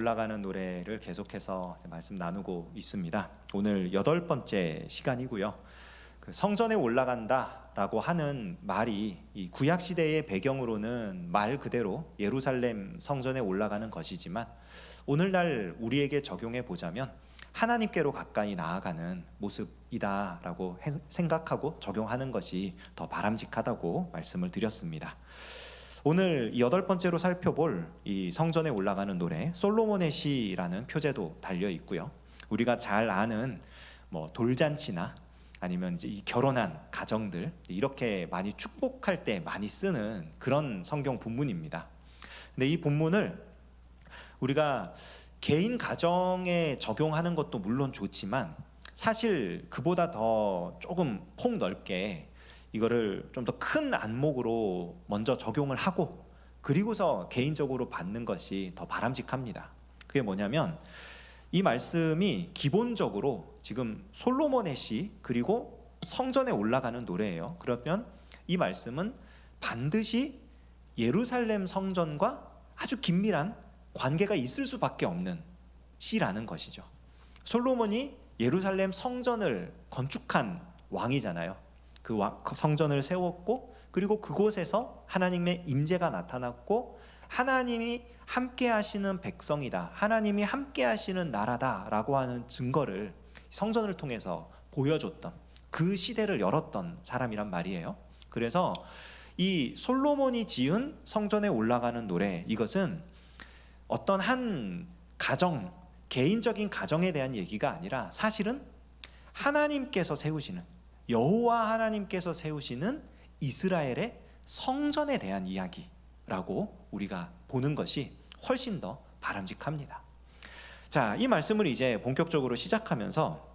올라가는 노래를 계속해서 말씀 나누고 있습니다. 오늘 8번째 시간이고요. 그 성전에 올라간다라고 하는 말이 이 구약 시대의 배경으로는 말 그대로 예루살렘 성전에 올라가는 것이지만 오늘날 우리에게 적용해 보자면 하나님께로 가까이 나아가는 모습이다라고 생각하고 적용하는 것이 더 바람직하다고 말씀을 드렸습니다. 오늘 8번째로 살펴볼 이 성전에 올라가는 노래 솔로몬의 시라는 표제도 달려 있고요. 우리가 잘 아는 돌잔치나 아니면 이제 이 결혼한 가정들 이렇게 많이 축복할 때 많이 쓰는 그런 성경 본문입니다. 근데 이 본문을 우리가 개인 가정에 적용하는 것도 물론 좋지만 사실 그보다 더 조금 폭넓게 이거를 좀 더 큰 안목으로 먼저 적용을 하고 그리고서 개인적으로 받는 것이 더 바람직합니다. 그게 뭐냐면 이 말씀이 기본적으로 지금 솔로몬의 시 그리고 성전에 올라가는 노래예요. 그러면 이 말씀은 반드시 예루살렘 성전과 아주 긴밀한 관계가 있을 수밖에 없는 시라는 것이죠. 솔로몬이 예루살렘 성전을 건축한 왕이잖아요. 그 성전을 세웠고 그리고 그곳에서 하나님의 임재가 나타났고 하나님이 함께 하시는 백성이다, 하나님이 함께 하시는 나라다라고 하는 증거를 성전을 통해서 보여줬던 그 시대를 열었던 사람이란 말이에요. 그래서 이 솔로몬이 지은 성전에 올라가는 노래, 이것은 어떤 한 가정, 개인적인 가정에 대한 얘기가 아니라 사실은 하나님께서 세우시는, 여호와 하나님께서 세우시는 이스라엘의 성전에 대한 이야기라고 우리가 보는 것이 훨씬 더 바람직합니다. 자, 이 말씀을 이제 본격적으로 시작하면서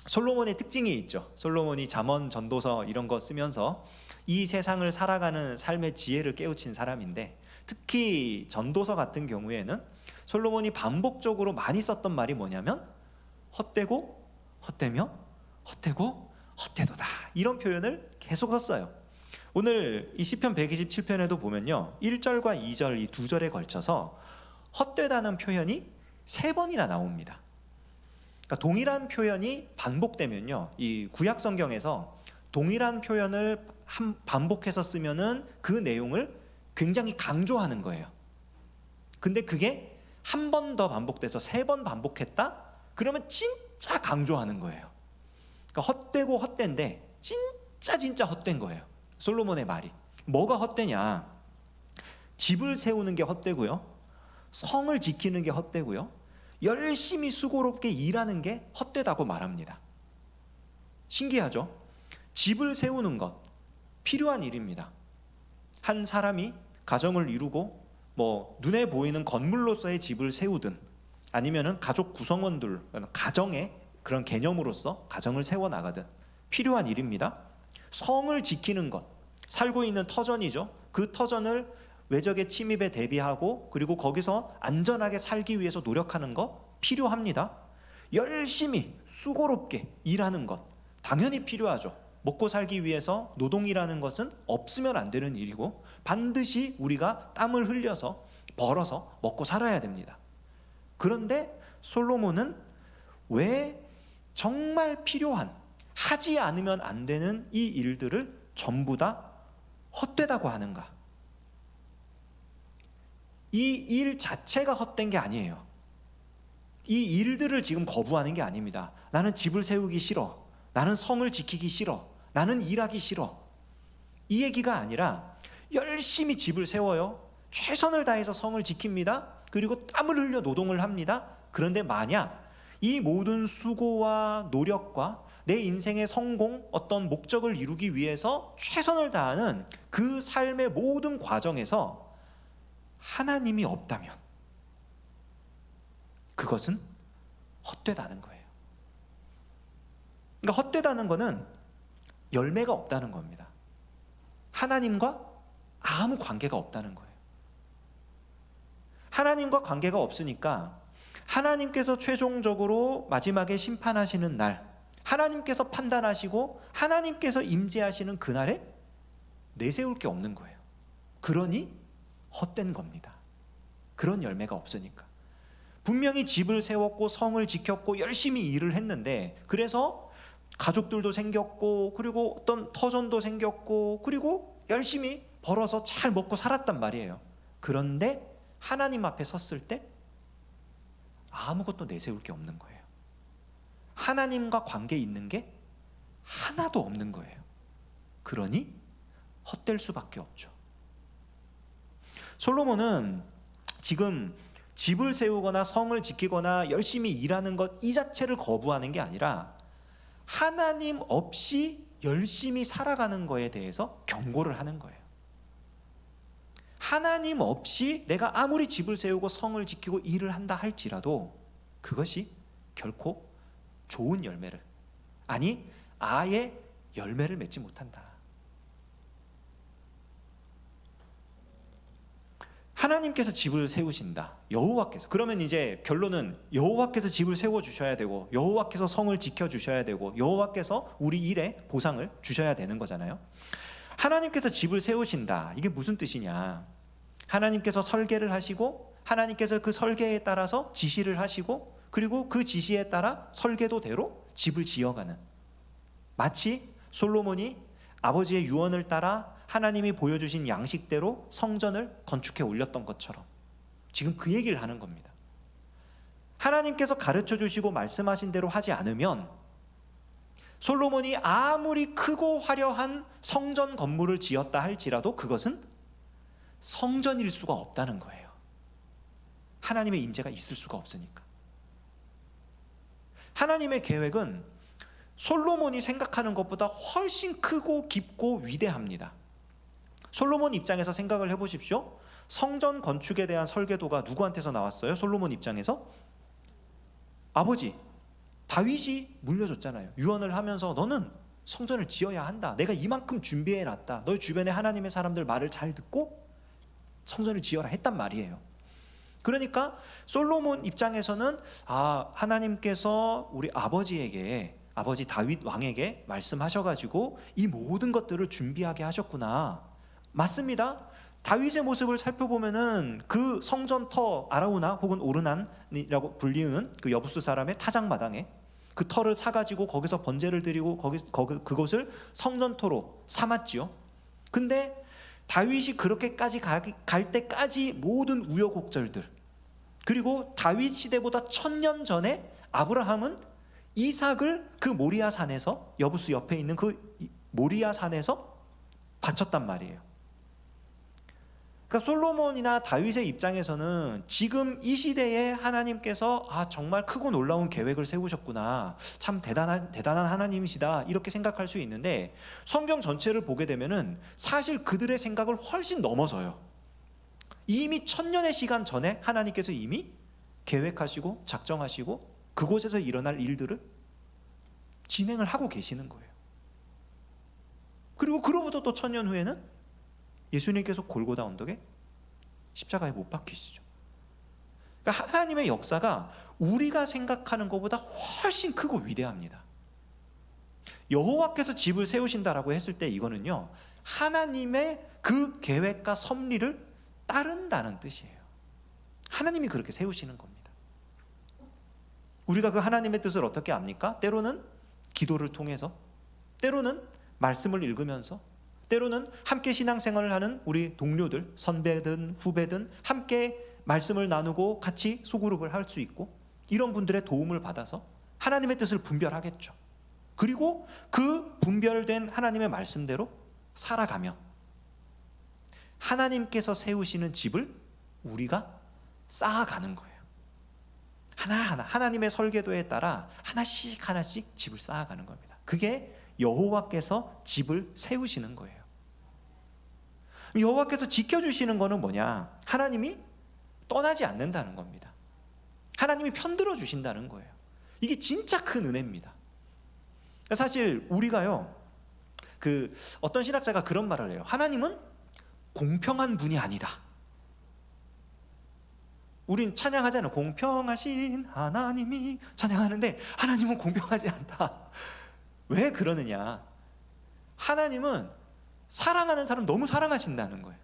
솔로몬의 특징이 있죠. 솔로몬이 잠언, 전도서 이런 거 쓰면서 이 세상을 살아가는 삶의 지혜를 깨우친 사람인데 특히 전도서 같은 경우에는 솔로몬이 반복적으로 많이 썼던 말이 뭐냐면 헛되고 헛되며 헛되고 헛되도다, 이런 표현을 계속 썼어요. 오늘 이 시편 127편에도 보면요 1절과 2절 이 두 절에 걸쳐서 헛되다는 표현이 3번이나 나옵니다. 그러니까 동일한 표현이 반복되면요, 이 구약 성경에서 동일한 표현을 반복해서 쓰면은 그 내용을 굉장히 강조하는 거예요. 근데 그게 한 번 더 반복돼서 3번 반복했다? 그러면 진짜 강조하는 거예요. 그러니까 헛되고 헛된데 진짜 헛된 거예요. 솔로몬의 말이 뭐가 헛되냐? 집을 세우는 게 헛되고요, 성을 지키는 게 헛되고요, 열심히 수고롭게 일하는 게 헛되다고 말합니다. 신기하죠? 집을 세우는 것 필요한 일입니다. 한 사람이 가정을 이루고 눈에 보이는 건물로서의 집을 세우든 아니면은 가족 구성원들, 가정의 그런 개념으로서 가정을 세워나가든 필요한 일입니다. 성을 지키는 것, 살고 있는 터전이죠. 그 터전을 외적의 침입에 대비하고 그리고 거기서 안전하게 살기 위해서 노력하는 것 필요합니다. 열심히 수고롭게 일하는 것 당연히 필요하죠. 먹고 살기 위해서 노동이라는 것은 없으면 안 되는 일이고 반드시 우리가 땀을 흘려서 벌어서 먹고 살아야 됩니다. 그런데 솔로몬은 왜 정말 필요한, 하지 않으면 안 되는 이 일들을 전부 다 헛되다고 하는가? 이 일 자체가 헛된 게 아니에요. 이 일들을 지금 거부하는 게 아닙니다. 나는 집을 세우기 싫어, 나는 성을 지키기 싫어, 나는 일하기 싫어, 이 얘기가 아니라 열심히 집을 세워요, 최선을 다해서 성을 지킵니다, 그리고 땀을 흘려 노동을 합니다. 그런데 만약 이 모든 수고와 노력과 내 인생의 성공, 어떤 목적을 이루기 위해서 최선을 다하는 그 삶의 모든 과정에서 하나님이 없다면 그것은 헛되다는 거예요. 그러니까 헛되다는 것은 열매가 없다는 겁니다. 하나님과 아무 관계가 없다는 거예요. 하나님과 관계가 없으니까 하나님께서 최종적으로 마지막에 심판하시는 날, 하나님께서 판단하시고 하나님께서 임재하시는 그날에 내세울 게 없는 거예요. 그러니 헛된 겁니다. 그런 열매가 없으니까. 분명히 집을 세웠고 성을 지켰고 열심히 일을 했는데, 그래서 가족들도 생겼고 그리고 어떤 터전도 생겼고 그리고 열심히 벌어서 잘 먹고 살았단 말이에요. 그런데 하나님 앞에 섰을 때 아무것도 내세울 게 없는 거예요. 하나님과 관계 있는 게 하나도 없는 거예요. 그러니 헛될 수밖에 없죠. 솔로몬은 지금 집을 세우거나 성을 지키거나 열심히 일하는 것 이 자체를 거부하는 게 아니라 하나님 없이 열심히 살아가는 거에 대해서 경고를 하는 거예요. 하나님 없이 내가 아무리 집을 세우고 성을 지키고 일을 한다 할지라도 그것이 결코 좋은 열매를, 아니 아예 열매를 맺지 못한다. 하나님께서 집을 세우신다, 여호와께서. 그러면 이제 결론은 여호와께서 집을 세워 주셔야 되고 여호와께서 성을 지켜 주셔야 되고 여호와께서 우리 일에 보상을 주셔야 되는 거잖아요. 하나님께서 집을 세우신다, 이게 무슨 뜻이냐? 하나님께서 설계를 하시고 하나님께서 그 설계에 따라서 지시를 하시고 그리고 그 지시에 따라 설계도대로 집을 지어가는, 마치 솔로몬이 아버지의 유언을 따라 하나님이 보여주신 양식대로 성전을 건축해 올렸던 것처럼 지금 그 얘기를 하는 겁니다. 하나님께서 가르쳐 주시고 말씀하신 대로 하지 않으면 솔로몬이 아무리 크고 화려한 성전 건물을 지었다 할지라도 그것은 성전일 수가 없다는 거예요. 하나님의 임재가 있을 수가 없으니까. 하나님의 계획은 솔로몬이 생각하는 것보다 훨씬 크고 깊고 위대합니다. 솔로몬 입장에서 생각을 해보십시오. 성전 건축에 대한 설계도가 누구한테서 나왔어요? 솔로몬 입장에서 아버지 다윗이 물려줬잖아요. 유언을 하면서 너는 성전을 지어야 한다, 내가 이만큼 준비해놨다, 너희 주변에 하나님의 사람들 말을 잘 듣고 성전을 지어라 했단 말이에요. 그러니까 솔로몬 입장에서는 하나님께서 우리 아버지에게, 아버지 다윗 왕에게 말씀하셔가지고 이 모든 것들을 준비하게 하셨구나. 맞습니다. 다윗의 모습을 살펴보면은 그 성전터 아라우나 혹은 오르난이라고 불리는 그 여부스 사람의 타작마당에 그 터를 사가지고 거기서 번제를 드리고 그곳을 성전터로 삼았지요. 근데 다윗이 그렇게까지 갈 때까지 모든 우여곡절들, 그리고 다윗 시대보다 1000년 전에 아브라함은 이삭을 그 모리아 산에서, 여부스 옆에 있는 그 모리아 산에서 바쳤단 말이에요. 그러니까 솔로몬이나 다윗의 입장에서는 지금 이 시대에 하나님께서 정말 크고 놀라운 계획을 세우셨구나, 참 대단한 하나님이시다, 이렇게 생각할 수 있는데 성경 전체를 보게 되면은 사실 그들의 생각을 훨씬 넘어서요. 이미 1000년의 시간 전에 하나님께서 이미 계획하시고 작정하시고 그곳에서 일어날 일들을 진행을 하고 계시는 거예요. 그리고 그로부터 또 1000년 후에는 예수님께서 골고다 언덕에 십자가에 못 박히시죠. 그러니까 하나님의 역사가 우리가 생각하는 것보다 훨씬 크고 위대합니다. 여호와께서 집을 세우신다라고 했을 때 이거는요, 하나님의 그 계획과 섭리를 따른다는 뜻이에요. 하나님이 그렇게 세우시는 겁니다. 우리가 그 하나님의 뜻을 어떻게 압니까? 때로는 기도를 통해서, 때로는 말씀을 읽으면서, 때로는 함께 신앙생활을 하는 우리 동료들, 선배든 후배든 함께 말씀을 나누고 같이 소그룹을 할 수 있고, 이런 분들의 도움을 받아서 하나님의 뜻을 분별하겠죠. 그리고 그 분별된 하나님의 말씀대로 살아가며 하나님께서 세우시는 집을 우리가 쌓아가는 거예요. 하나하나 하나님의 설계도에 따라 하나씩 집을 쌓아가는 겁니다. 그게 여호와께서 집을 세우시는 거예요. 여호와께서 지켜주시는 거는 뭐냐? 하나님이 떠나지 않는다는 겁니다. 하나님이 편들어 주신다는 거예요. 이게 진짜 큰 은혜입니다. 사실 우리가요, 어떤 신학자가 그런 말을 해요. 하나님은 공평한 분이 아니다. 우린 찬양하잖아요. 공평하신 하나님이, 찬양하는데 하나님은 공평하지 않다. 왜 그러느냐? 하나님은 사랑하는 사람 너무 사랑하신다는 거예요.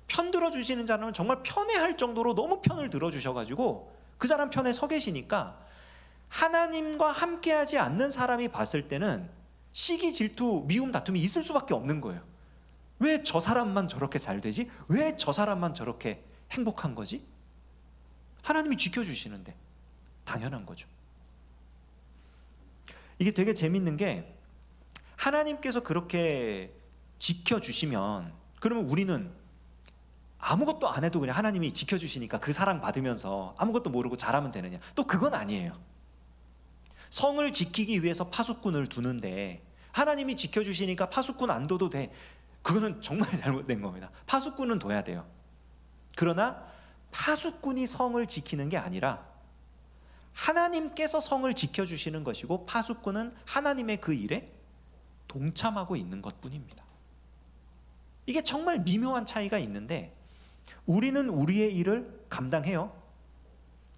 편 들어주시는 자는 정말 편애할 정도로 너무 편을 들어주셔가지고 그 사람 편에 서 계시니까 하나님과 함께하지 않는 사람이 봤을 때는 시기, 질투, 미움, 다툼이 있을 수밖에 없는 거예요. 왜 저 사람만 저렇게 잘 되지? 왜 저 사람만 저렇게 행복한 거지? 하나님이 지켜주시는데 당연한 거죠. 이게 되게 재밌는 게, 하나님께서 그렇게 지켜주시면 그러면 우리는 아무것도 안 해도 그냥 하나님이 지켜주시니까 그 사랑 받으면서 아무것도 모르고 잘하면 되느냐? 또 그건 아니에요. 성을 지키기 위해서 파수꾼을 두는데 하나님이 지켜주시니까 파수꾼 안 둬도 돼. 그거는 정말 잘못된 겁니다. 파수꾼은 둬야 돼요. 그러나 파수꾼이 성을 지키는 게 아니라 하나님께서 성을 지켜주시는 것이고, 파수꾼은 하나님의 그 일에 동참하고 있는 것뿐입니다. 이게 정말 미묘한 차이가 있는데, 우리는 우리의 일을 감당해요.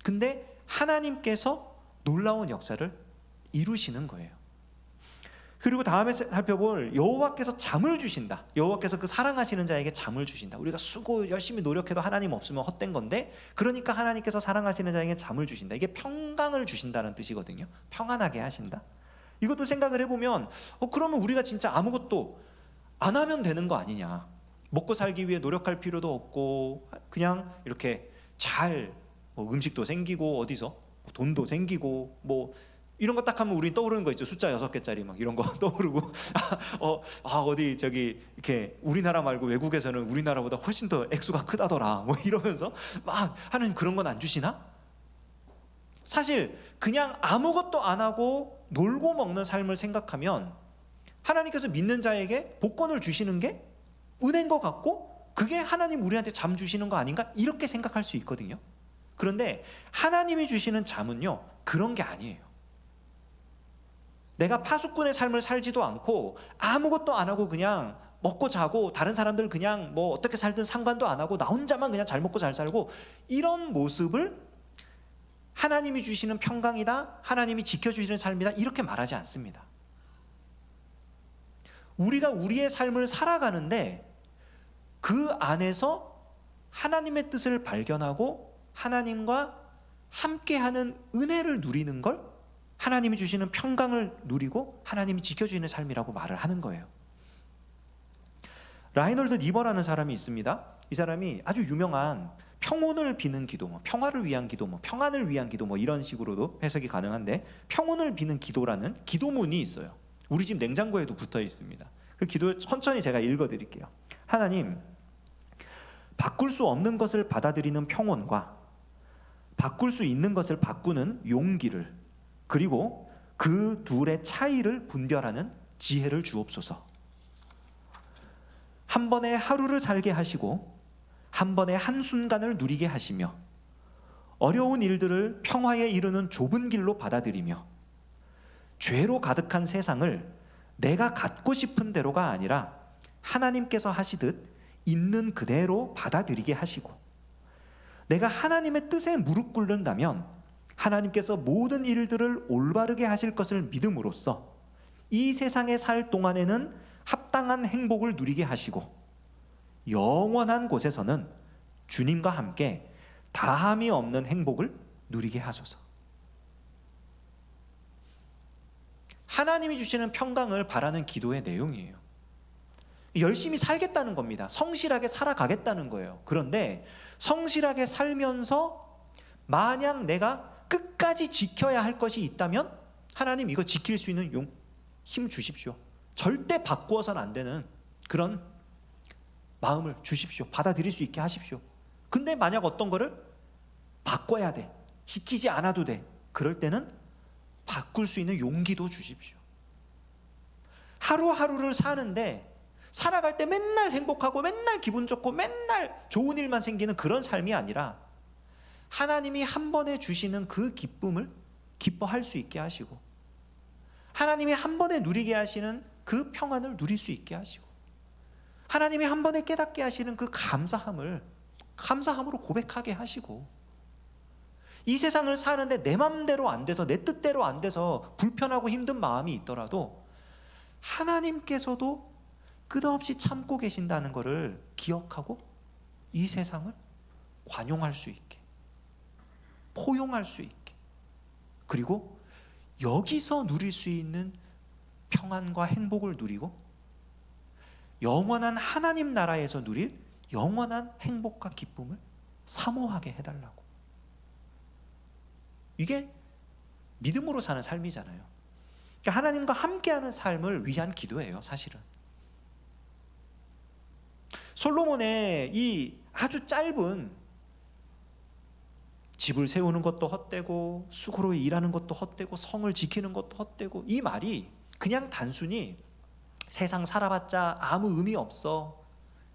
근데 하나님께서 놀라운 역사를 이루시는 거예요. 그리고 다음에 살펴볼 여호와께서 잠을 주신다. 여호와께서 그 사랑하시는 자에게 잠을 주신다. 우리가 수고 열심히 노력해도 하나님 없으면 헛된 건데, 그러니까 하나님께서 사랑하시는 자에게 잠을 주신다. 이게 평강을 주신다는 뜻이거든요. 평안하게 하신다. 이것도 생각을 해보면 그러면 우리가 진짜 아무것도 안 하면 되는 거 아니냐. 먹고 살기 위해 노력할 필요도 없고 그냥 이렇게 잘 음식도 생기고 어디서 돈도 생기고 이런 거 딱 하면 우리 떠오르는 거 있죠. 숫자 6개짜리 막 이런 거 떠오르고 어디 저기 이렇게 우리나라 말고 외국에서는 우리나라보다 훨씬 더 액수가 크다더라 이러면서 막 하는 그런 건 안 주시나? 사실 그냥 아무것도 안 하고 놀고 먹는 삶을 생각하면 하나님께서 믿는 자에게 복권을 주시는 게 은혜인 것 같고, 그게 하나님 우리한테 잠 주시는 거 아닌가? 이렇게 생각할 수 있거든요. 그런데 하나님이 주시는 잠은요, 그런 게 아니에요. 내가 파수꾼의 삶을 살지도 않고 아무것도 안 하고 그냥 먹고 자고 다른 사람들 그냥 어떻게 살든 상관도 안 하고 나 혼자만 그냥 잘 먹고 잘 살고, 이런 모습을 하나님이 주시는 평강이다, 하나님이 지켜주시는 삶이다, 이렇게 말하지 않습니다. 우리가 우리의 삶을 살아가는데 그 안에서 하나님의 뜻을 발견하고 하나님과 함께하는 은혜를 누리는 걸, 하나님이 주시는 평강을 누리고 하나님이 지켜주시는 삶이라고 말을 하는 거예요. 라이놀드 니버라는 사람이 있습니다. 이 사람이 아주 유명한 평온을 비는 기도, 평화를 위한 기도, 평안을 위한 기도 이런 식으로도 해석이 가능한데, 평온을 비는 기도라는 기도문이 있어요. 우리 집 냉장고에도 붙어 있습니다. 그 기도 천천히 제가 읽어드릴게요. 하나님, 바꿀 수 없는 것을 받아들이는 평온과 바꿀 수 있는 것을 바꾸는 용기를, 그리고 그 둘의 차이를 분별하는 지혜를 주옵소서. 한 번에 하루를 살게 하시고 한 번에 한순간을 누리게 하시며, 어려운 일들을 평화에 이르는 좁은 길로 받아들이며, 죄로 가득한 세상을 내가 갖고 싶은 대로가 아니라 하나님께서 하시듯 있는 그대로 받아들이게 하시고, 내가 하나님의 뜻에 무릎 꿇는다면 하나님께서 모든 일들을 올바르게 하실 것을 믿음으로써 이 세상에 살 동안에는 합당한 행복을 누리게 하시고, 영원한 곳에서는 주님과 함께 다함이 없는 행복을 누리게 하소서. 하나님이 주시는 평강을 바라는 기도의 내용이에요. 열심히 살겠다는 겁니다. 성실하게 살아가겠다는 거예요. 그런데 성실하게 살면서 만약 내가 끝까지 지켜야 할 것이 있다면 하나님 이거 지킬 수 있는 힘 주십시오. 절대 바꾸어서는 안 되는 그런 마음을 주십시오. 받아들일 수 있게 하십시오. 근데 만약 어떤 거를 바꿔야 돼, 지키지 않아도 돼, 그럴 때는 바꿀 수 있는 용기도 주십시오. 하루하루를 사는데 살아갈 때 맨날 행복하고 맨날 기분 좋고 맨날 좋은 일만 생기는 그런 삶이 아니라 하나님이 한 번에 주시는 그 기쁨을 기뻐할 수 있게 하시고, 하나님이 한 번에 누리게 하시는 그 평안을 누릴 수 있게 하시고, 하나님이 한 번에 깨닫게 하시는 그 감사함으로 고백하게 하시고, 이 세상을 사는데 내 맘대로 안 돼서 내 뜻대로 안 돼서 불편하고 힘든 마음이 있더라도 하나님께서도 끝없이 참고 계신다는 것을 기억하고 이 세상을 관용할 수 있게, 포용할 수 있게, 그리고 여기서 누릴 수 있는 평안과 행복을 누리고 영원한 하나님 나라에서 누릴 영원한 행복과 기쁨을 사모하게 해달라고. 이게 믿음으로 사는 삶이잖아요. 그러니까 하나님과 함께하는 삶을 위한 기도예요, 사실은. 솔로몬의 이 아주 짧은 집을 세우는 것도 헛되고 수고로 일하는 것도 헛되고 성을 지키는 것도 헛되고, 이 말이 그냥 단순히 세상 살아봤자 아무 의미 없어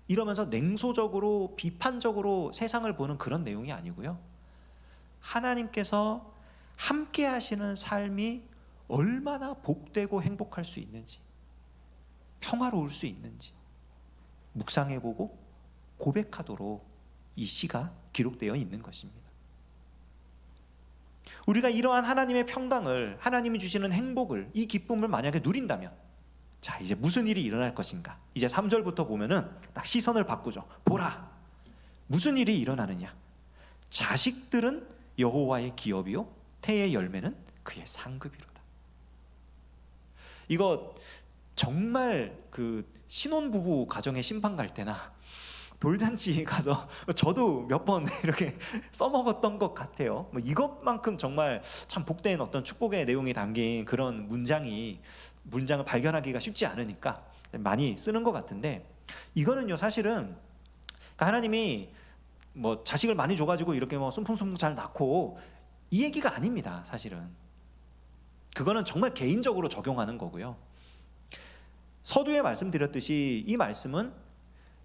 이러면서 냉소적으로 비판적으로 세상을 보는 그런 내용이 아니고요, 하나님께서 함께 하시는 삶이 얼마나 복되고 행복할 수 있는지, 평화로울 수 있는지 묵상해보고 고백하도록 이 시가 기록되어 있는 것입니다. 우리가 이러한 하나님의 평강을, 하나님이 주시는 행복을, 이 기쁨을 만약에 누린다면, 자, 이제 무슨 일이 일어날 것인가? 이제 3절부터 보면은 딱 시선을 바꾸죠. 보라, 무슨 일이 일어나느냐? 자식들은 여호와의 기업이요 태의 열매는 그의 상급이로다. 이거 정말 그 신혼부부 가정에 심판 갈 때나 돌잔치 가서 저도 몇 번 이렇게 써먹었던 것 같아요. 뭐 이것만큼 정말 참 복된 어떤 축복의 내용이 담긴 그런 문장을 발견하기가 쉽지 않으니까 많이 쓰는 것 같은데, 이거는요 사실은 하나님이 뭐 자식을 많이 줘가지고 이렇게 뭐 순풍순풍 잘 낳고 이 얘기가 아닙니다. 사실은 그거는 정말 개인적으로 적용하는 거고요. 서두에 말씀드렸듯이 이 말씀은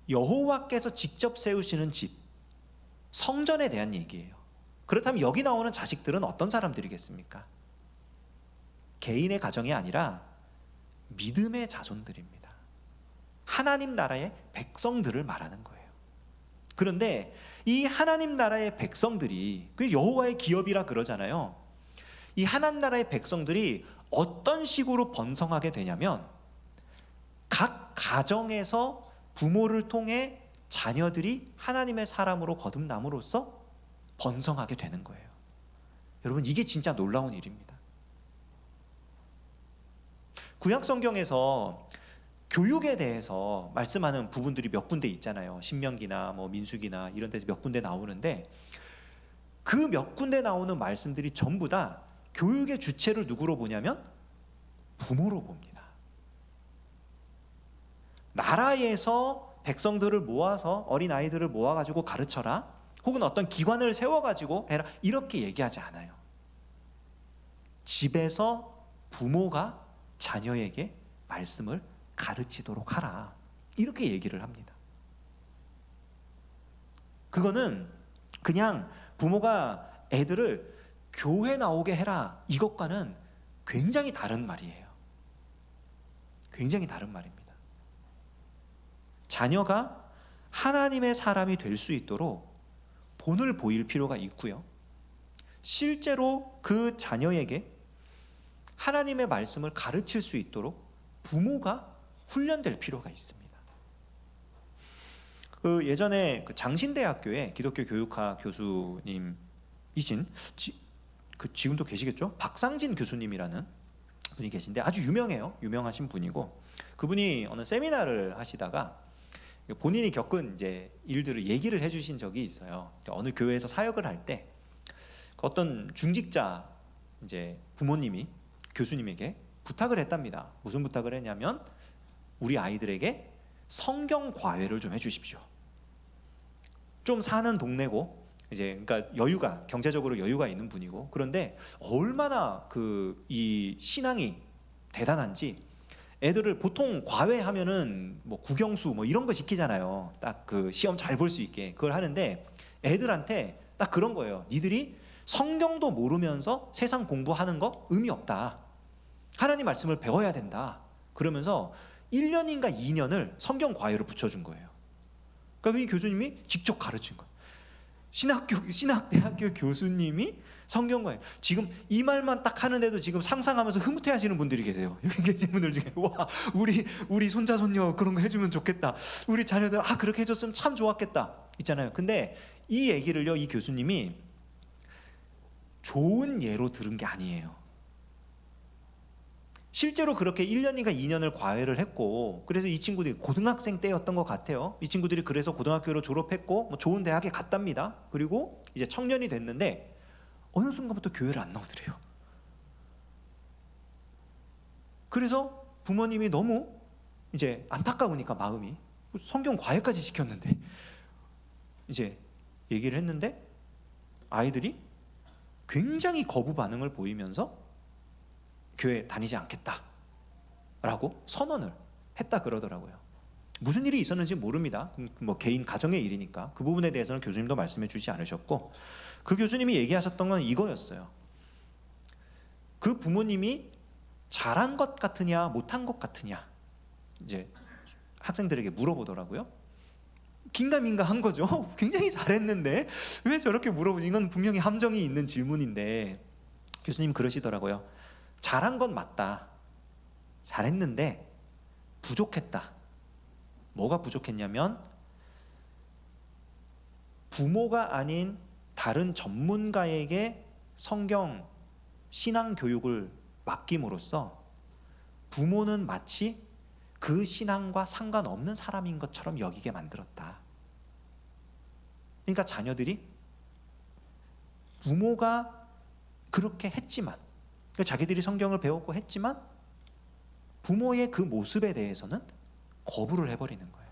여호와께서 직접 세우시는 집, 성전에 대한 얘기예요. 그렇다면 여기 나오는 자식들은 어떤 사람들이겠습니까? 개인의 가정이 아니라 믿음의 자손들입니다. 하나님 나라의 백성들을 말하는 거예요. 그런데 이 하나님 나라의 백성들이, 그 여호와의 기업이라 그러잖아요. 이 하나님 나라의 백성들이 어떤 식으로 번성하게 되냐면, 각 가정에서 부모를 통해 자녀들이 하나님의 사람으로 거듭남으로써 번성하게 되는 거예요. 여러분, 이게 진짜 놀라운 일입니다. 구약 성경에서 교육에 대해서 말씀하는 부분들이 몇 군데 있잖아요. 신명기나 뭐 민수기나 이런 데서 몇 군데 나오는데, 그 몇 군데 나오는 말씀들이 전부 다 교육의 주체를 누구로 보냐면 부모로 봅니다. 나라에서 백성들을 모아서, 어린 아이들을 모아가지고 가르쳐라, 혹은 어떤 기관을 세워가지고 해라, 이렇게 얘기하지 않아요. 집에서 부모가 자녀에게 말씀을 가르치도록 하라, 이렇게 얘기를 합니다. 그거는 그냥 부모가 애들을 교회 나오게 해라, 이것과는 굉장히 다른 말이에요. 굉장히 다른 말입니다. 자녀가 하나님의 사람이 될 수 있도록 본을 보일 필요가 있고요, 실제로 그 자녀에게 하나님의 말씀을 가르칠 수 있도록 부모가 훈련될 필요가 있습니다. 예전에 장신대학교의 기독교 교육학 교수님이신 지금도 계시겠죠? 박상진 교수님이라는 분이 계신데 아주 유명하신 분이고, 그분이 어느 세미나를 하시다가 본인이 겪은 이제 일들을 얘기를 해주신 적이 있어요. 어느 교회에서 사역을 할 때 어떤 중직자 이제 부모님이 교수님에게 부탁을 했답니다. 무슨 부탁을 했냐면, 우리 아이들에게 성경 과외를 좀 해주십시오. 좀 사는 동네고, 이제 그러니까 경제적으로 여유가 있는 분이고, 그런데 얼마나 이 신앙이 대단한지, 애들을 보통 과외하면은 뭐 국영수 뭐 이런 거 시키잖아요. 딱 그 시험 잘 볼 수 있게 그걸 하는데, 애들한테 딱 그런 거예요. 니들이 성경도 모르면서 세상 공부하는 거 의미 없다. 하나님 말씀을 배워야 된다. 그러면서 1년인가 2년을 성경 과외로 붙여준 거예요. 그러니까 이 교수님이 직접 가르친 거예요. 신학대학교 교수님이 성경과에, 지금 이 말만 딱 하는데도 지금 상상하면서 흐뭇해하시는 분들이 계세요. 여기 계신 분들 중에, 와, 우리 손자 손녀 그런 거 해주면 좋겠다, 우리 자녀들 그렇게 해줬으면 참 좋았겠다 있잖아요. 근데 이 얘기를요, 이 교수님이 좋은 예로 들은 게 아니에요. 실제로 그렇게 1년인가 2년을 과외를 했고, 그래서 이 친구들이 고등학생 때였던 것 같아요. 이 친구들이 그래서 고등학교를 졸업했고 뭐 좋은 대학에 갔답니다. 그리고 이제 청년이 됐는데 어느 순간부터 교회를 안 나오더래요. 그래서 부모님이 너무 이제 안타까우니까 마음이, 성경 과외까지 시켰는데 이제 얘기를 했는데 아이들이 굉장히 거부 반응을 보이면서 교회 다니지 않겠다라고 선언을 했다 그러더라고요. 무슨 일이 있었는지 모릅니다. 뭐 개인 가정의 일이니까 그 부분에 대해서는 교수님도 말씀해 주지 않으셨고, 그 교수님이 얘기하셨던 건 이거였어요. 그 부모님이 잘한 것 같으냐 못한 것 같으냐 이제 학생들에게 물어보더라고요. 긴가민가한 거죠. 굉장히 잘했는데 왜 저렇게 물어보지? 이건 분명히 함정이 있는 질문인데, 교수님 그러시더라고요. 잘한 건 맞다. 잘했는데 부족했다. 뭐가 부족했냐면 부모가 아닌 다른 전문가에게 성경 신앙 교육을 맡김으로써 부모는 마치 그 신앙과 상관없는 사람인 것처럼 여기게 만들었다. 그러니까 자녀들이 부모가 그렇게 했지만, 자기들이 성경을 배웠고 했지만 부모의 그 모습에 대해서는 거부를 해버리는 거예요.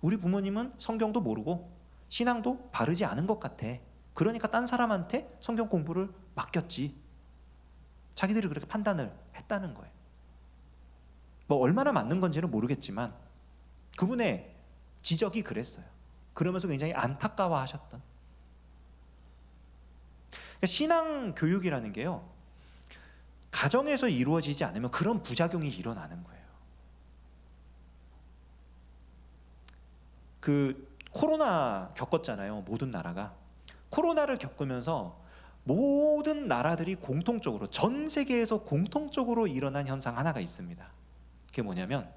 우리 부모님은 성경도 모르고 신앙도 바르지 않은 것 같아. 그러니까 딴 사람한테 성경 공부를 맡겼지. 자기들이 그렇게 판단을 했다는 거예요. 뭐 얼마나 맞는 건지는 모르겠지만 그분의 지적이 그랬어요. 그러면서 굉장히 안타까워하셨던. 신앙 교육이라는 게요, 가정에서 이루어지지 않으면 그런 부작용이 일어나는 거예요. 그 코로나 겪었잖아요. 모든 나라가 코로나를 겪으면서 모든 나라들이 공통적으로, 전 세계에서 공통적으로 일어난 현상 하나가 있습니다. 그게 뭐냐면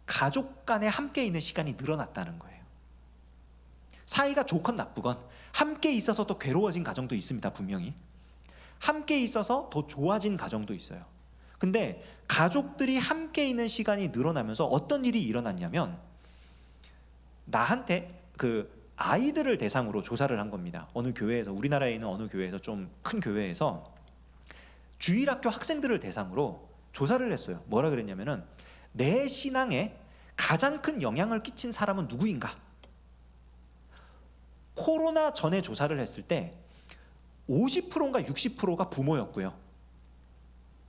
가족 간에 함께 있는 시간이 늘어났다는 거예요. 사이가 좋건 나쁘건 함께 있어서 더 괴로워진 가정도 있습니다. 분명히 함께 있어서 더 좋아진 가정도 있어요. 근데 가족들이 함께 있는 시간이 늘어나면서 어떤 일이 일어났냐면, 나한테 그 아이들을 대상으로 조사를 한 겁니다. 어느 교회에서, 우리나라에 있는 어느 교회에서, 좀 큰 교회에서 주일학교 학생들을 대상으로 조사를 했어요. 뭐라 그랬냐면은 내 신앙에 가장 큰 영향을 끼친 사람은 누구인가? 코로나 전에 조사를 했을 때 50%인가 60%가 부모였고요.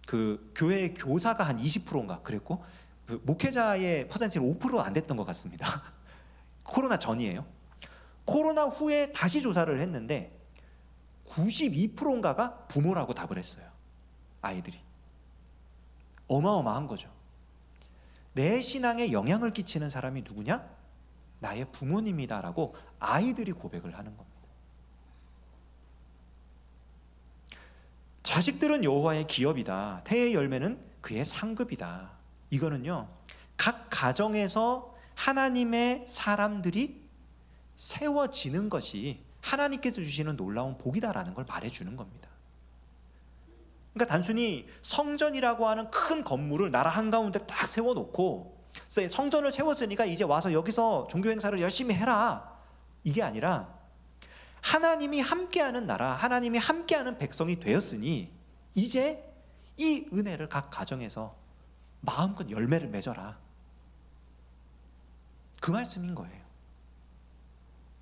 그 교회 교사가 한 20%인가 그랬고, 그 목회자의 퍼센트는 5% 안 됐던 것 같습니다. 코로나 전이에요. 코로나 후에 다시 조사를 했는데 92%인가가 부모라고 답을 했어요. 아이들이. 어마어마한 거죠. 내 신앙에 영향을 끼치는 사람이 누구냐? 나의 부모님이다라고 아이들이 고백을 하는 겁니다. 자식들은 여호와의 기업이다. 태의 열매는 그의 상급이다. 이거는요, 각 가정에서 하나님의 사람들이 세워지는 것이 하나님께서 주시는 놀라운 복이다라는 걸 말해주는 겁니다. 그러니까 단순히 성전이라고 하는 큰 건물을 나라 한가운데 딱 세워놓고, 성전을 세웠으니까 이제 와서 여기서 종교 행사를 열심히 해라, 이게 아니라 하나님이 함께하는 나라, 하나님이 함께하는 백성이 되었으니 이제 이 은혜를 각 가정에서 마음껏 열매를 맺어라, 그 말씀인 거예요.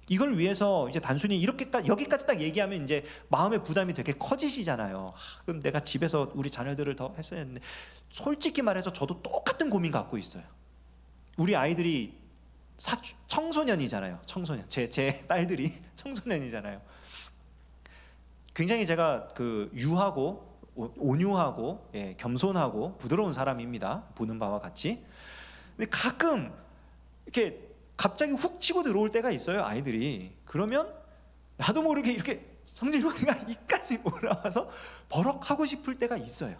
이걸 위해서 이제 단순히 이렇게까지, 여기까지 딱 얘기하면 이제 마음의 부담이 되게 커지시잖아요. 그럼 내가 집에서 우리 자녀들을 더 했어야 했는데, 솔직히 말해서 저도 똑같은 고민 갖고 있어요. 우리 아이들이 청소년이잖아요. 청소년. 제 딸들이 청소년이잖아요. 굉장히 제가 그 유하고 온유하고, 예, 겸손하고 부드러운 사람입니다. 보는 바와 같이. 근데 가끔 이렇게 갑자기 훅 치고 들어올 때가 있어요, 아이들이. 그러면 나도 모르게 이렇게 성질머리가 이까지 올라와서 버럭하고 싶을 때가 있어요.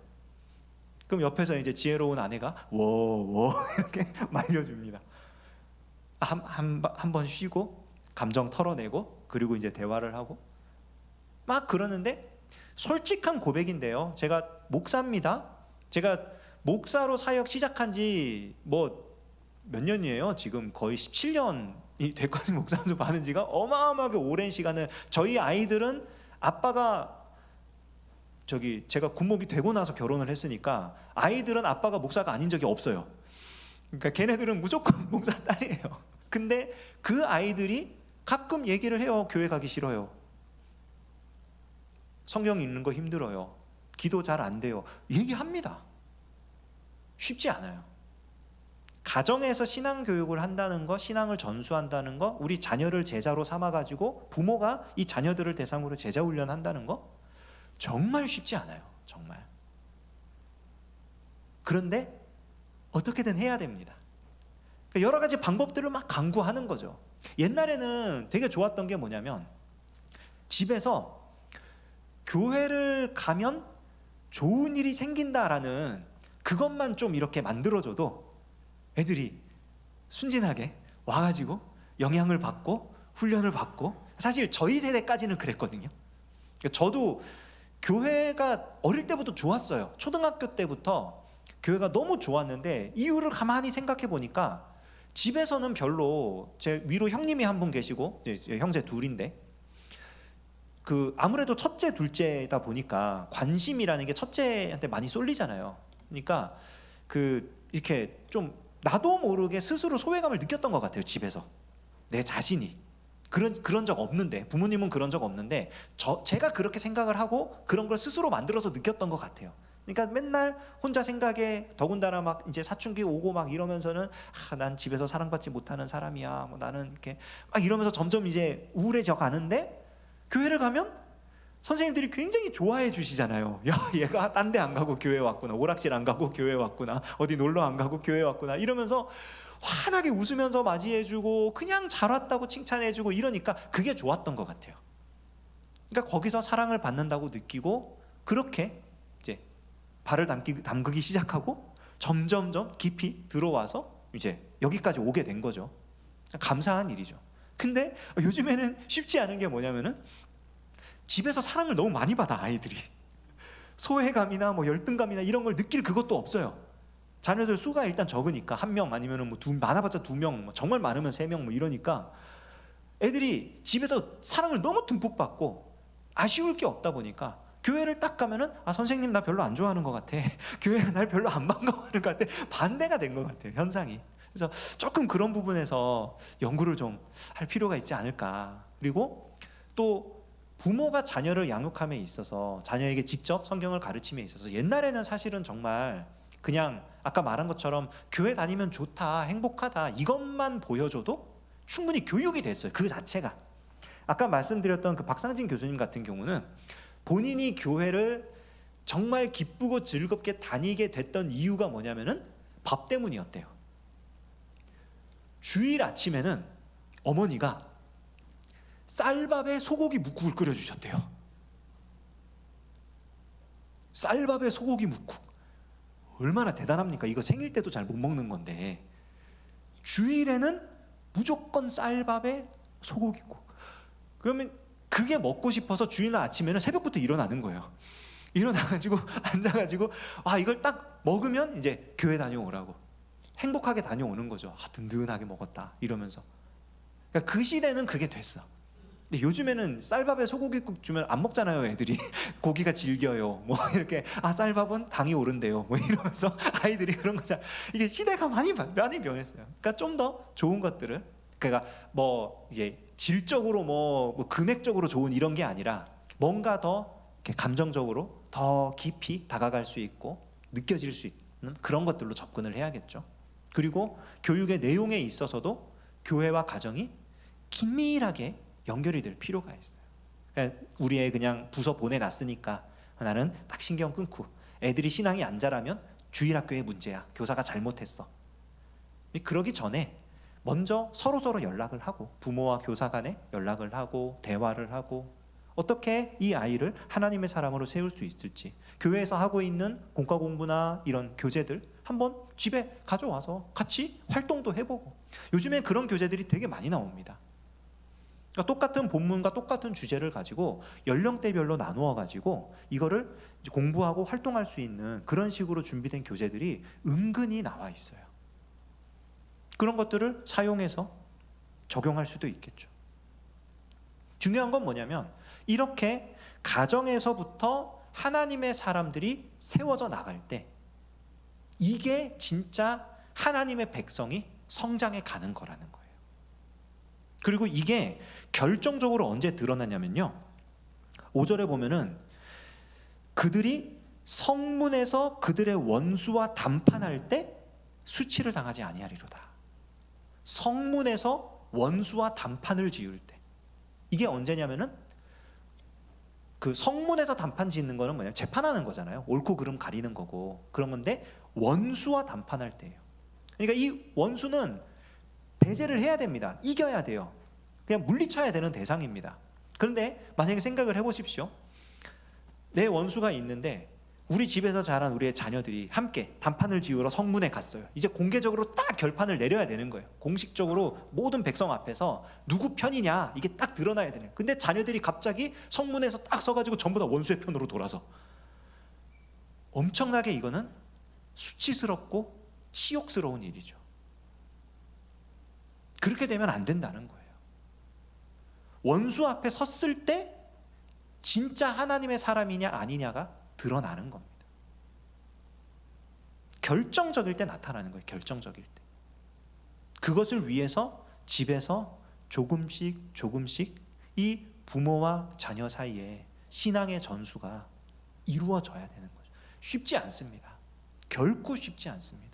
그럼 옆에서 이제 지혜로운 아내가 워워 이렇게 말려줍니다. 한 번 쉬고 감정 털어내고, 그리고 이제 대화를 하고, 막 그러는데 솔직한 고백인데요. 제가 목사입니다. 제가 목사로 사역 시작한 지 뭐 몇 년이에요? 지금 거의 17년이 됐거든요. 목사 선수 받은 지가 어마어마하게 오랜 시간을. 저희 아이들은 아빠가 제가 군목이 되고 나서 결혼을 했으니까 아이들은 아빠가 목사가 아닌 적이 없어요. 그러니까 걔네들은 무조건 목사 딸이에요. 근데 그 아이들이 가끔 얘기를 해요. 교회 가기 싫어요. 성경 읽는 거 힘들어요. 기도 잘 안 돼요. 얘기합니다. 쉽지 않아요. 가정에서 신앙 교육을 한다는 거, 신앙을 전수한다는 거, 우리 자녀를 제자로 삼아가지고 부모가 이 자녀들을 대상으로 제자 훈련한다는 거 정말 쉽지 않아요. 정말. 그런데 어떻게든 해야 됩니다. 여러 가지 방법들을 막 강구하는 거죠. 옛날에는 되게 좋았던 게 뭐냐면 집에서 교회를 가면 좋은 일이 생긴다라는 그것만 좀 이렇게 만들어줘도 애들이 순진하게 와가지고 영향을 받고 훈련을 받고, 사실 저희 세대까지는 그랬거든요. 저도 교회가 어릴 때부터 좋았어요. 초등학교 때부터 교회가 너무 좋았는데 이유를 가만히 생각해 보니까 집에서는 별로, 제 위로 형님이 한 분 계시고 형제 둘인데 아무래도 첫째 둘째다 보니까 관심이라는 게 첫째한테 많이 쏠리잖아요. 그러니까 이렇게 좀 나도 모르게 스스로 소외감을 느꼈던 것 같아요. 집에서 내 자신이 그런 적 없는데, 부모님은 그런 적 없는데 제가 그렇게 생각을 하고 그런 걸 스스로 만들어서 느꼈던 것 같아요. 그러니까 맨날 혼자 생각에, 더군다나 막 이제 사춘기 오고 막 이러면서는 난 집에서 사랑받지 못하는 사람이야. 뭐 나는 이렇게 막 이러면서 점점 이제 우울해져 가는데, 교회를 가면 선생님들이 굉장히 좋아해 주시잖아요. 야, 얘가 딴 데 안 가고 교회 왔구나. 오락실 안 가고 교회 왔구나. 어디 놀러 안 가고 교회 왔구나. 이러면서 환하게 웃으면서 맞이해 주고 그냥 잘 왔다고 칭찬해 주고 이러니까 그게 좋았던 것 같아요. 그러니까 거기서 사랑을 받는다고 느끼고 그렇게 이제 발을 담그기 시작하고 점점점 깊이 들어와서 이제 여기까지 오게 된 거죠. 감사한 일이죠. 근데 요즘에는 쉽지 않은 게 뭐냐면은 집에서 사랑을 너무 많이 받아, 아이들이. 소외감이나 뭐 열등감이나 이런 걸 느낄 그것도 없어요. 자녀들 수가 일단 적으니까, 한 명 아니면은 뭐 많아봤자 두 명, 뭐 정말 많으면 세 명 뭐 이러니까 애들이 집에서 사랑을 너무 듬뿍 받고 아쉬울 게 없다 보니까 교회를 딱 가면은 선생님 나 별로 안 좋아하는 것 같아. 교회가 날 별로 안 반가워하는 것 같아. 반대가 된 것 같아요, 현상이. 그래서 조금 그런 부분에서 연구를 좀 할 필요가 있지 않을까. 그리고 또 부모가 자녀를 양육함에 있어서, 자녀에게 직접 성경을 가르침에 있어서 옛날에는 사실은 정말 그냥 아까 말한 것처럼 교회 다니면 좋다, 행복하다 이것만 보여줘도 충분히 교육이 됐어요. 그 자체가. 아까 말씀드렸던 박상진 교수님 같은 경우는 본인이 교회를 정말 기쁘고 즐겁게 다니게 됐던 이유가 뭐냐면은 밥 때문이었대요. 주일 아침에는 어머니가 쌀밥에 소고기 묵국을 끓여주셨대요. 쌀밥에 소고기 묵국 얼마나 대단합니까? 이거 생일 때도 잘 못 먹는 건데 주일에는 무조건 쌀밥에 소고기국. 그러면 그게 먹고 싶어서 주일 아침에는 새벽부터 일어나는 거예요. 일어나가지고 앉아가지고 이걸 딱 먹으면 이제 교회 다녀오라고, 행복하게 다녀오는 거죠. 든든하게 먹었다 이러면서. 그러니까 그 시대는 그게 됐어. 근데 요즘에는 쌀밥에 소고기국 주면 안 먹잖아요, 애들이. 고기가 질겨요. 뭐 이렇게 쌀밥은 당이 오른대요. 뭐 이러면서 아이들이 그런 거잖아. 이게 시대가 많이 변했어요. 그러니까 좀 더 좋은 것들을, 그러니까 뭐 이게 질적으로 뭐 금액적으로 좋은 이런 게 아니라 뭔가 더 이렇게 감정적으로 더 깊이 다가갈 수 있고 느껴질 수 있는 그런 것들로 접근을 해야겠죠. 그리고 교육의 내용에 있어서도 교회와 가정이 긴밀하게 연결이 될 필요가 있어요. 그러니까 우리 애 그냥 부서 보내놨으니까 나는 딱 신경 끊고, 애들이 신앙이 안 자라면 주일학교의 문제야, 교사가 잘못했어. 그러기 전에 먼저 서로 연락을 하고, 부모와 교사 간에 연락을 하고 대화를 하고 어떻게 이 아이를 하나님의 사람으로 세울 수 있을지, 교회에서 하고 있는 공과 공부나 이런 교재들 한번 집에 가져와서 같이 활동도 해보고. 요즘에 그런 교재들이 되게 많이 나옵니다. 그러니까 똑같은 본문과 똑같은 주제를 가지고 연령대별로 나누어 가지고 이거를 이제 공부하고 활동할 수 있는 그런 식으로 준비된 교재들이 은근히 나와 있어요. 그런 것들을 사용해서 적용할 수도 있겠죠. 중요한 건 뭐냐면 이렇게 가정에서부터 하나님의 사람들이 세워져 나갈 때 이게 진짜 하나님의 백성이 성장해 가는 거라는 거예요. 그리고 이게 결정적으로 언제 드러나냐면요, 5절에 보면은 그들이 성문에서 그들의 원수와 담판할 때 수치를 당하지 아니하리로다. 성문에서 원수와 담판을 지을 때, 이게 언제냐면은 그 성문에서 담판 짓는 거는 뭐냐면 재판하는 거잖아요. 옳고 그름 가리는 거고 그런 건데, 원수와 담판할 때예요. 그러니까 이 원수는 배제를 해야 됩니다. 이겨야 돼요. 그냥 물리쳐야 되는 대상입니다. 그런데 만약에 생각을 해보십시오. 내 원수가 있는데 우리 집에서 자란 우리의 자녀들이 함께 단판을 지으러 성문에 갔어요. 이제 공개적으로 딱 결판을 내려야 되는 거예요. 공식적으로 모든 백성 앞에서 누구 편이냐 이게 딱 드러나야 되는 거예요. 근데 자녀들이 갑자기 성문에서 딱 서가지고 전부 다 원수의 편으로 돌아서, 엄청나게 이거는 수치스럽고 치욕스러운 일이죠. 그렇게 되면 안 된다는 거예요. 원수 앞에 섰을 때 진짜 하나님의 사람이냐 아니냐가 드러나는 겁니다. 결정적일 때 나타나는 거예요. 결정적일 때. 그것을 위해서 집에서 조금씩 조금씩 이 부모와 자녀 사이에 신앙의 전수가 이루어져야 되는 거죠. 쉽지 않습니다. 결코 쉽지 않습니다.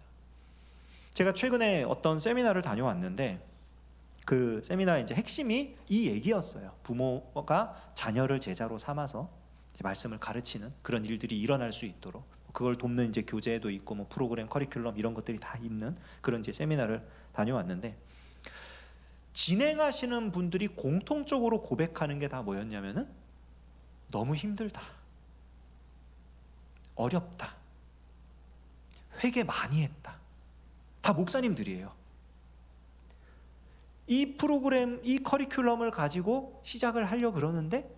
제가 최근에 어떤 세미나를 다녀왔는데 그 세미나의 이제 핵심이 이 얘기였어요. 부모가 자녀를 제자로 삼아서 이제 말씀을 가르치는 그런 일들이 일어날 수 있도록, 그걸 돕는 이제 교재도 있고 뭐 프로그램, 커리큘럼 이런 것들이 다 있는 그런 이제 세미나를 다녀왔는데, 진행하시는 분들이 공통적으로 고백하는 게 다 뭐였냐면은 너무 힘들다, 어렵다, 회개 많이 했다. 다 목사님들이에요. 이 프로그램, 이 커리큘럼을 가지고 시작을 하려고 그러는데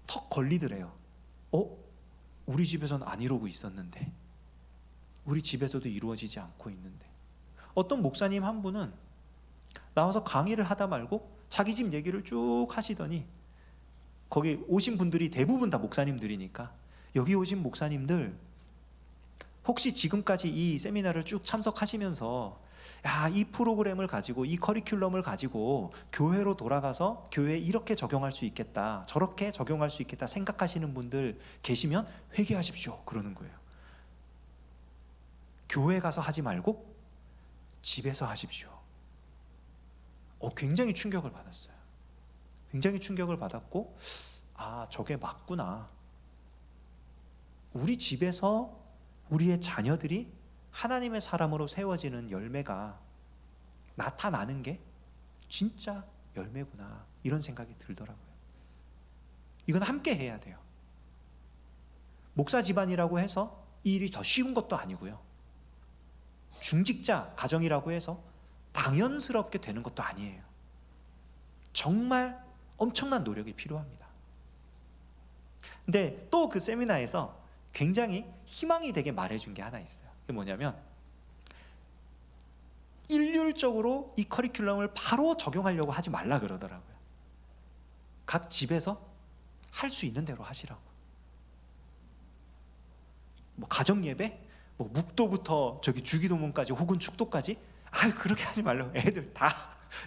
턱 걸리더래요. 우리 집에서는 안 이루고 있었는데, 우리 집에서도 이루어지지 않고 있는데. 어떤 목사님 한 분은 나와서 강의를 하다 말고 자기 집 얘기를 쭉 하시더니, 거기 오신 분들이 대부분 다 목사님들이니까, 여기 오신 목사님들 혹시 지금까지 이 세미나를 쭉 참석하시면서 이 프로그램을 가지고, 이 커리큘럼을 가지고 교회로 돌아가서 교회에 이렇게 적용할 수 있겠다, 저렇게 적용할 수 있겠다 생각하시는 분들 계시면 회개하십시오 그러는 거예요. 교회 가서 하지 말고 집에서 하십시오. 굉장히 충격을 받았어요. 굉장히 충격을 받았고, 저게 맞구나. 우리 집에서 우리의 자녀들이 하나님의 사람으로 세워지는 열매가 나타나는 게 진짜 열매구나, 이런 생각이 들더라고요. 이건 함께 해야 돼요. 목사 집안이라고 해서 이 일이 더 쉬운 것도 아니고요, 중직자 가정이라고 해서 당연스럽게 되는 것도 아니에요. 정말 엄청난 노력이 필요합니다. 근데 또 그 세미나에서 굉장히 희망이 되게 말해준 게 하나 있어요. 그게 뭐냐면, 일률적으로 이 커리큘럼을 바로 적용하려고 하지 말라 그러더라고요. 각 집에서 할 수 있는 대로 하시라고. 뭐 가정 예배, 뭐 묵도부터 저기 주기도문까지 혹은 축도까지, 그렇게 하지 말라고. 애들 다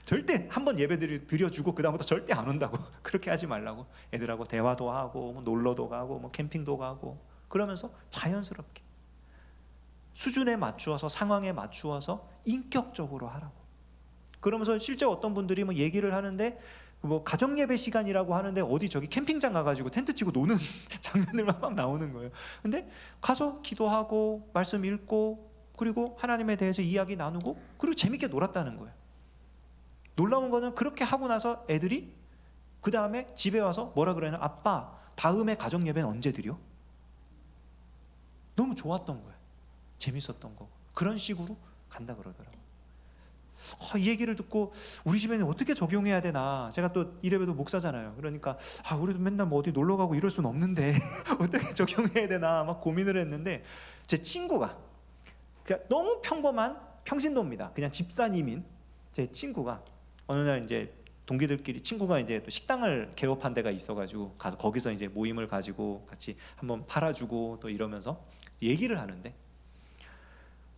절대 한번 예배 드려주고 그 다음부터 절대 안 온다고. 그렇게 하지 말라고. 애들하고 대화도 하고 뭐 놀러도 가고 뭐 캠핑도 가고, 그러면서 자연스럽게 수준에 맞추어서, 상황에 맞추어서 인격적으로 하라고. 그러면서 실제 어떤 분들이 뭐 얘기를 하는데, 뭐 가정 예배 시간이라고 하는데 어디 저기 캠핑장 가가지고 텐트 치고 노는 장면들만 막 나오는 거예요. 근데 가서 기도하고 말씀 읽고 그리고 하나님에 대해서 이야기 나누고 그리고 재밌게 놀았다는 거예요. 놀라운 거는 그렇게 하고 나서 애들이 그 다음에 집에 와서 뭐라 그러냐면, 아빠 다음에 가정 예배는 언제 드려? 너무 좋았던 거예요. 재밌었던 거고. 그런 식으로 간다 그러더라고요. 이 얘기를 듣고 우리 집에는 어떻게 적용해야 되나. 제가 또 이래봬도 목사잖아요. 그러니까 우리도 맨날 뭐 어디 놀러 가고 이럴 수는 없는데 어떻게 적용해야 되나 막 고민을 했는데, 제 친구가 그러니까 너무 평범한 평신도입니다. 그냥 집사님인 제 친구가 어느 날 이제 동기들끼리, 친구가 이제 또 식당을 개업한 데가 있어가지고 가서 거기서 이제 모임을 가지고 같이 한번 팔아주고 또 이러면서 얘기를 하는데,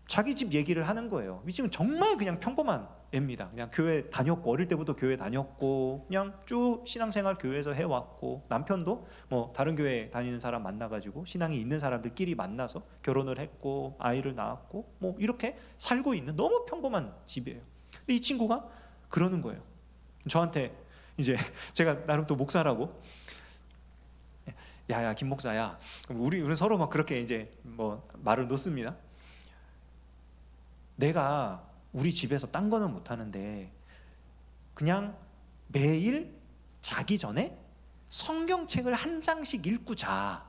자기 집 얘기를 하는 거예요. 이 집은 정말 그냥 평범한 애입니다. 그냥 교회 다녔고, 어릴 때부터 교회 다녔고, 그냥 쭉 신앙생활 교회에서 해왔고, 남편도 뭐 다른 교회 다니는 사람 만나가지고 신앙이 있는 사람들끼리 만나서 결혼을 했고 아이를 낳았고 뭐 이렇게 살고 있는 너무 평범한 집이에요. 근데 이 친구가 그러는 거예요. 저한테 이제 제가 나름 또 목사라고, 야야 김 목사야, 우리 서로 막 그렇게 이제 뭐 말을 놓습니다. 내가 우리 집에서 딴 거는 못 하는데 그냥 매일 자기 전에 성경책을 한 장씩 읽고 자.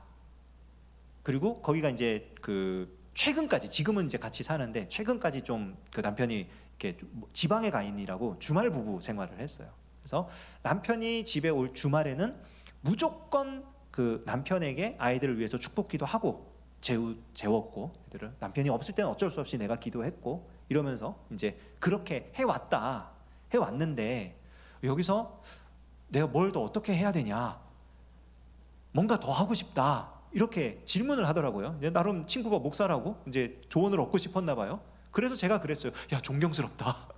그리고 거기가 이제 그 최근까지, 지금은 이제 같이 사는데 최근까지 좀 그 남편이 이렇게 지방에 가 있느라고 주말 부부 생활을 했어요. 그래서 남편이 집에 올 주말에는 무조건 그 남편에게 아이들을 위해서 축복기도 하고 재웠고, 애들을 남편이 없을 때는 어쩔 수 없이 내가 기도했고 이러면서 이제 그렇게 해왔는데, 여기서 내가 뭘 더 어떻게 해야 되냐, 뭔가 더 하고 싶다, 이렇게 질문을 하더라고요. 나름 친구가 목사라고 이제 조언을 얻고 싶었나 봐요. 그래서 제가 그랬어요. 야, 존경스럽다.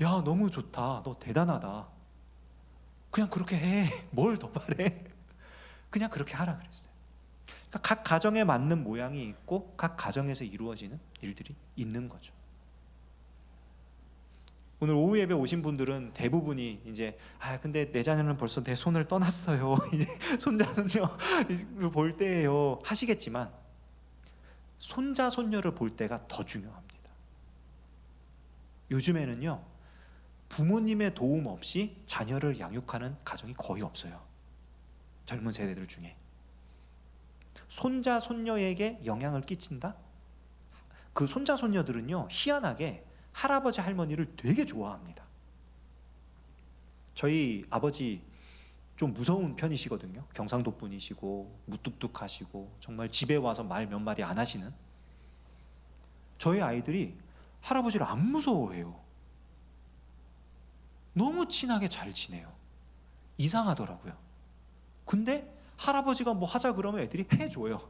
야, 너무 좋다. 너 대단하다. 그냥 그렇게 해. 뭘 더 바래. 그냥 그렇게 하라 그랬어요. 그러니까 각 가정에 맞는 모양이 있고 각 가정에서 이루어지는 일들이 있는 거죠. 오늘 오후 예배 오신 분들은 대부분이 이제 근데 내 자녀는 벌써 내 손을 떠났어요. 이제 손자 손녀 볼 때예요 하시겠지만, 손자 손녀를 볼 때가 더 중요합니다. 요즘에는요, 부모님의 도움 없이 자녀를 양육하는 가정이 거의 없어요. 젊은 세대들 중에. 손자 손녀에게 영향을 끼친다? 그 손자 손녀들은요, 희한하게 할아버지 할머니를 되게 좋아합니다. 저희 아버지 좀 무서운 편이시거든요. 경상도 분이시고 무뚝뚝하시고 정말 집에 와서 말 몇 마디 안 하시는. 저희 아이들이 할아버지를 안 무서워해요. 너무 친하게 잘 지내요. 이상하더라고요. 근데 할아버지가 뭐 하자 그러면 애들이 해줘요.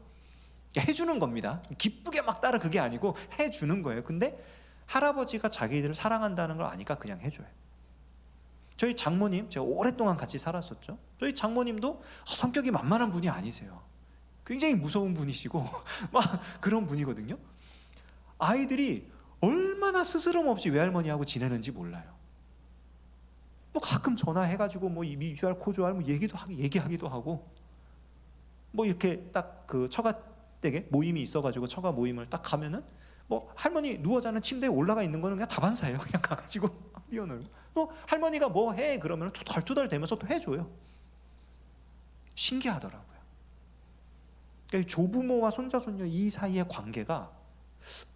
해주는 겁니다. 기쁘게 막 따라 그게 아니고 해주는 거예요. 근데 할아버지가 자기들을 사랑한다는 걸 아니까 그냥 해줘요. 저희 장모님, 제가 오랫동안 같이 살았었죠. 저희 장모님도 성격이 만만한 분이 아니세요. 굉장히 무서운 분이시고 막 그런 분이거든요. 아이들이 얼마나 스스럼 없이 외할머니하고 지내는지 몰라요. 뭐 가끔 전화해가지고 뭐 미주알 코주알 뭐 얘기하기도 하고, 뭐 이렇게 딱 그 처가댁에 모임이 있어가지고 처가 모임을 딱 가면은 뭐 할머니 누워 자는 침대에 올라가 있는 거는 그냥 다반사예요. 그냥 가가지고 뛰어놀고, 또 할머니가 뭐 해 그러면 투덜투덜 대면서 또 해줘요. 신기하더라고요. 그러니까 조부모와 손자 손녀 이 사이의 관계가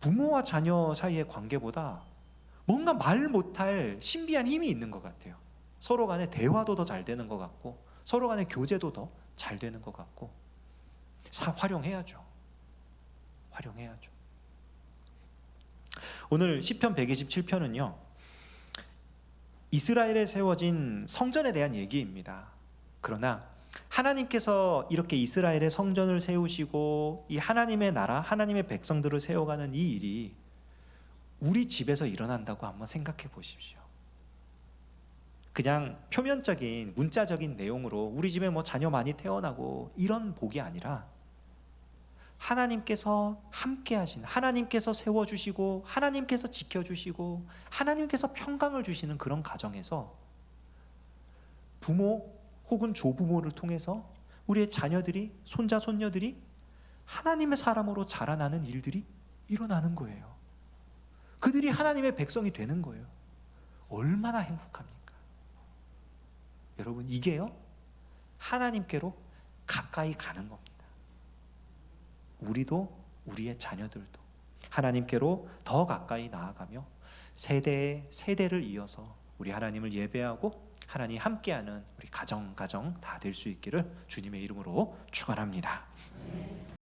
부모와 자녀 사이의 관계보다 뭔가 말 못할 신비한 힘이 있는 것 같아요. 서로 간의 대화도 더 잘 되는 것 같고, 서로 간의 교제도 더 잘 되는 것 같고, 활용해야죠. 오늘 시편 127편은요, 이스라엘에 세워진 성전에 대한 얘기입니다. 그러나 하나님께서 이렇게 이스라엘의 성전을 세우시고 이 하나님의 나라, 하나님의 백성들을 세워가는 이 일이 우리 집에서 일어난다고 한번 생각해 보십시오. 그냥 표면적인 문자적인 내용으로 우리 집에 뭐 자녀 많이 태어나고 이런 복이 아니라, 하나님께서 함께 하신, 하나님께서 세워주시고 하나님께서 지켜주시고 하나님께서 평강을 주시는 그런 가정에서 부모 혹은 조부모를 통해서 우리의 자녀들이, 손자 손녀들이 하나님의 사람으로 자라나는 일들이 일어나는 거예요. 그들이 하나님의 백성이 되는 거예요. 얼마나 행복합니까? 여러분, 이게요, 하나님께로 가까이 가는 겁니다. 우리도 우리의 자녀들도 하나님께로 더 가까이 나아가며 세대를 이어서 우리 하나님을 예배하고 하나님 함께하는 우리 가정 다 될 수 있기를 주님의 이름으로 축원합니다.